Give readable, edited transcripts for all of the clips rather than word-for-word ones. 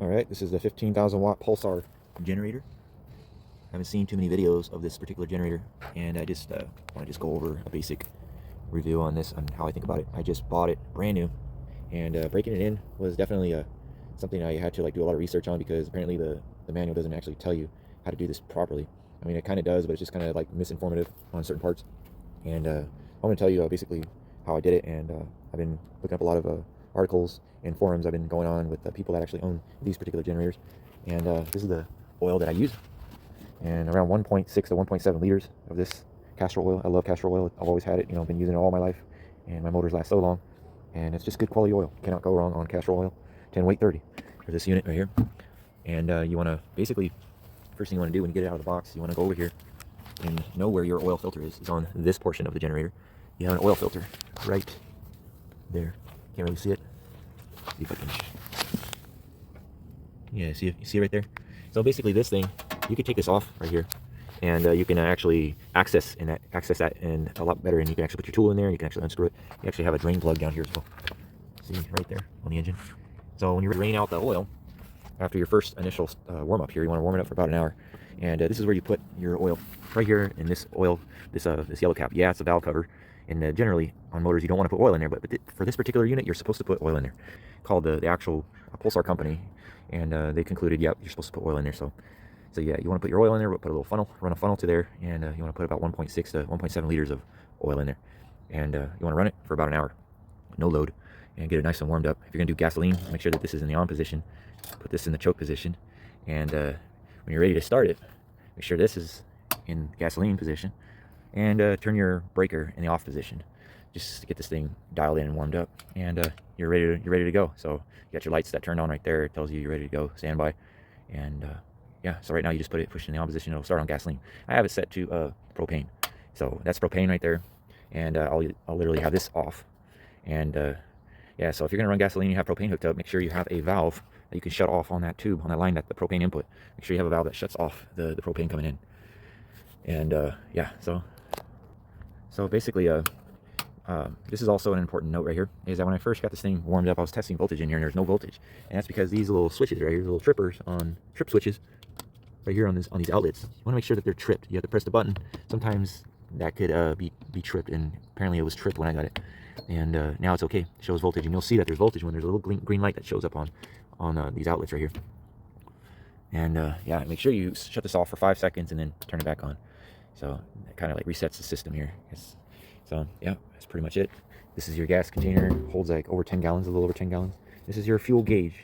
Alright, this is the 15,000 watt Pulsar generator. I haven't seen too many videos of this particular generator, and I just want to just go over a basic review on this, on how I think about it. I just bought it brand new, and breaking it in was definitely something I had to like do a lot of research on, because apparently the manual doesn't actually tell you how to do this properly. I mean, it kind of does, but it's just kind of like misinformative on certain parts. And I'm going to tell you basically how I did it, and I've been looking up a lot of articles and forums I've been going on with people that actually own these particular generators. And this is the oil that I use, and around 1.6 to 1.7 liters of this castor oil. I love castor oil. I've always had it, been using it all my life, and my motors last so long, and it's just good quality oil. Cannot go wrong on castor oil. 10 weight 30 for this unit right here. And you want to basically, first thing you want to do when you get it out of the box, you want to go over here and know where your oil filter is. It's on this portion of the generator. You have an oil filter right there. Can't really see it. See if I can. Yeah, see it? You see it right there? So basically, this thing, you can take this off right here, and you can actually access that and a lot better. And you can actually put your tool in there. And you can actually unscrew it. You actually have a drain plug down here as well. See right there on the engine. So when you drain out the oil after your first initial warm up here, you want to warm it up for about an hour. And this is where you put your oil, right here in this oil, this yellow cap. Yeah, it's a valve cover, and generally on motors you don't want to put oil in there, but for this particular unit you're supposed to put oil in there. Called the actual Pulsar company, and they concluded, yep, you're supposed to put oil in there. So yeah, you want to put your oil in there, but put a little funnel, run a funnel to there, and you want to put about 1.6 to 1.7 liters of oil in there, and you want to run it for about an hour, no load, and get it nice and warmed up. If you're gonna do gasoline, make sure that this is in the on position. Put this in the choke position, and when you're ready to start it, make sure this is in gasoline position, and turn your breaker in the off position, just to get this thing dialed in and warmed up, and you're ready to go. So you got your lights that turned on right there. It tells you you're ready to go, standby, and yeah. So right now you just push it in the on position. It'll start on gasoline. I have it set to propane, so that's propane right there, and I'll literally have this off, and yeah. So if you're gonna run gasoline, you have propane hooked up, make sure you have a valve that you can shut off on that tube, on that line, that the propane input. Make sure you have a valve that shuts off the propane coming in. And yeah, so basically this is also an important note right here, is that when I first got this thing warmed up, I was testing voltage in here, and there's no voltage. And that's because these little switches right here, little trippers on trip switches right here on these outlets, you want to make sure that they're tripped. You have to press the button. Sometimes that could be tripped, and apparently it was tripped when I got it. And now it's okay. It shows voltage, and you'll see that there's voltage when there's a little green light that shows up on these outlets right here. And yeah, make sure you shut this off for 5 seconds and then turn it back on. So it kind of like resets the system here. So yeah, that's pretty much it. This is your gas container. Holds like over 10 gallons, a little over 10 gallons. This is your fuel gauge,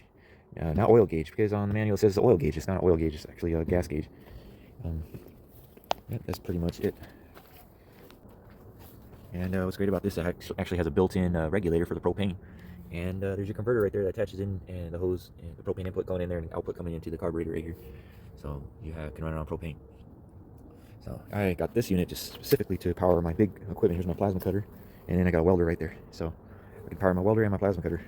not oil gauge, because on the manual it says oil gauge. It's not an oil gauge. It's actually a gas gauge. Yeah, that's pretty much it. And what's great about this, it actually has a built-in regulator for the propane. And there's your converter right there that attaches in, and the hose, and the propane input going in there, and the output coming into the carburetor right here. So you can run it on propane. So I got this unit just specifically to power my big equipment. Here's my plasma cutter, and then I got a welder right there. So I can power my welder and my plasma cutter.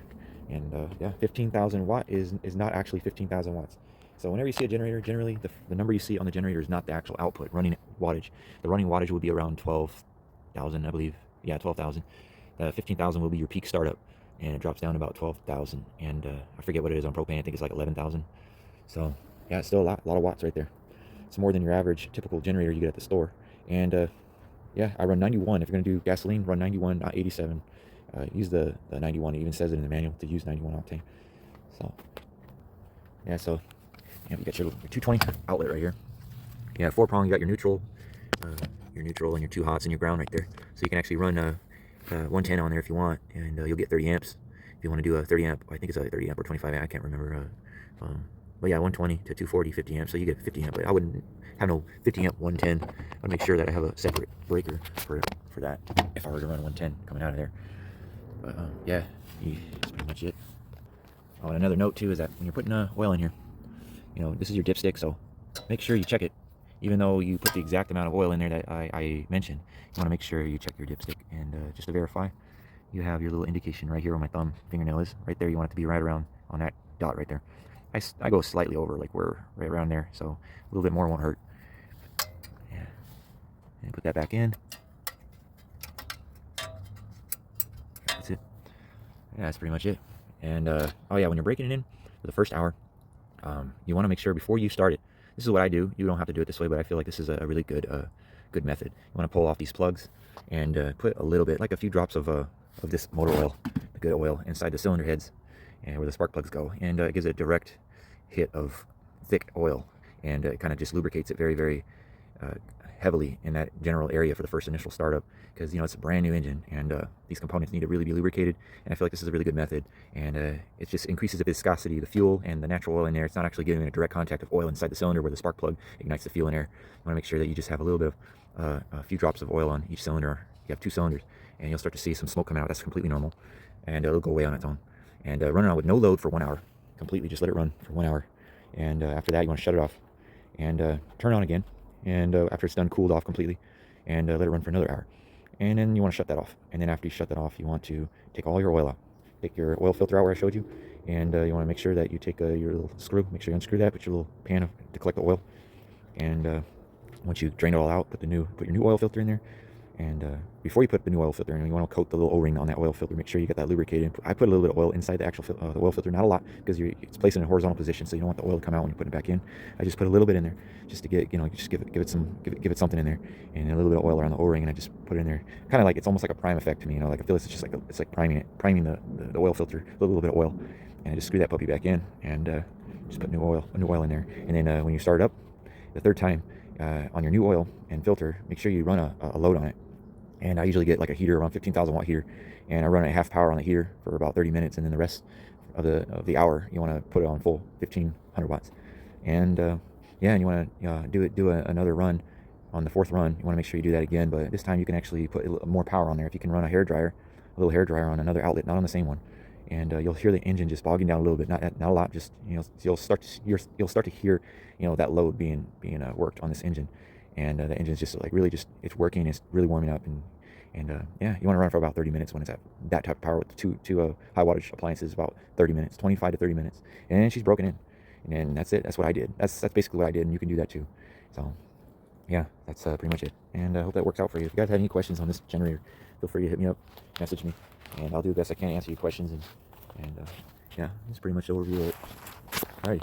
And yeah, 15,000 watt is not actually 15,000 watts. So whenever you see a generator, generally the number you see on the generator is not the actual output, running wattage. The running wattage would be around 12,000, I believe. Yeah, 12,000. 15,000 will be your peak startup, and it drops down to about 12,000. And I forget what it is on propane. I think it's like 11,000. So yeah, it's still a lot of watts right there. It's more than your average typical generator you get at the store. And yeah, I run 91. If you're going to do gasoline, run 91, not 87. Use the 91. It even says it in the manual to use 91 octane. So yeah, so yeah, you got your 220 outlet right here. Yeah, 4-prong. You got your neutral and your 2 hots and your ground right there. So you can actually run 110 on there if you want, and you'll get 30 amps. If you want to do a 30 amp, I think it's a 30 amp or 25 amp, I can't remember. But yeah, 120 to 240, 50 amps, so you get 50 amp. But I wouldn't have no 50 amp 110. I'd make sure that I have a separate breaker for that if I were to run 110 coming out of there. But yeah, that's pretty much it. Oh, and another note too is that when you're putting oil in here, this is your dipstick, so make sure you check it. Even though you put the exact amount of oil in there that I mentioned, you want to make sure you check your dipstick. And just to verify, you have your little indication right here where my thumb fingernail is. Right there, you want it to be right around on that dot right there. I go slightly over, like we're right around there, so a little bit more won't hurt. Yeah. And put that back in. That's it. Yeah, that's pretty much it. And oh yeah, when you're breaking it in for the first hour, you want to make sure before you start it. This is what I do. You don't have to do it this way, but I feel like this is a really good good method. You want to pull off these plugs and put a little bit, like a few drops of this motor oil, the good oil, inside the cylinder heads and where the spark plugs go, and it gives it a direct hit of thick oil, and it kind of just lubricates it very, very heavily in that general area for the first initial startup, because it's a brand new engine, and these components need to really be lubricated. And I feel like this is a really good method, and it just increases the viscosity of the fuel and the natural oil in there. It's not actually getting a direct contact of oil inside the cylinder where the spark plug ignites the fuel in air. You want to make sure that you just have a little bit of a few drops of oil on each cylinder. You have 2 cylinders, and you'll start to see some smoke come out. That's completely normal, and it'll go away on its own. And run it on with no load for 1 hour. Completely just let it run for 1 hour, and after that you want to shut it off and turn it on again, and after it's done, cooled off completely, and let it run for another hour, and then you want to shut that off. And then after you shut that off, you want to take all your oil out. Take your oil filter out where I showed you, and you want to make sure that you take your little screw, make sure you unscrew that, put your little pan to collect the oil, and once you drain it all out, put your new oil filter in there. And before you put the new oil filter in, you want to coat the little O-ring on that oil filter. Make sure you get that lubricated. I put a little bit of oil inside the actual the oil filter, not a lot, because it's placed in a horizontal position, so you don't want the oil to come out when you put it back in. I just put a little bit in there, just to get, just give it something in there, and a little bit of oil around the O-ring, and I just put it in there. Kind of like, it's almost like a prime effect to me, like I feel it's just like it's like priming the oil filter, a little bit of oil, and I just screw that puppy back in, and just put new oil in there. And then when you start it up the 3rd time on your new oil and filter, make sure you run a load on it. And I usually get like a heater, around 15,000 watt heater, and I run it at half power on the heater for about 30 minutes, and then the rest of the hour you want to put it on full 1500 watts. And yeah, and you want to do another run on the 4th run. You want to make sure you do that again, but this time you can actually put a little more power on there. If you can run a little hair dryer on another outlet, not on the same one, and you'll hear the engine just bogging down a little bit, not a lot, just you'll start to hear that load being worked on this engine. And the engine's just like really it's working, it's really warming up, and yeah, you want to run for about 30 minutes when it's at that type of power with two high wattage appliances, about 30 minutes, 25 to 30 minutes, and then she's broken in, and then that's it. That's what I did. That's basically what I did, and you can do that too. So yeah, that's pretty much it, and I hope that works out for you. If you guys have any questions on this generator, feel free to hit me up, message me, and I'll do the best I can to answer your questions, and yeah, that's pretty much the overview of it. Alrighty.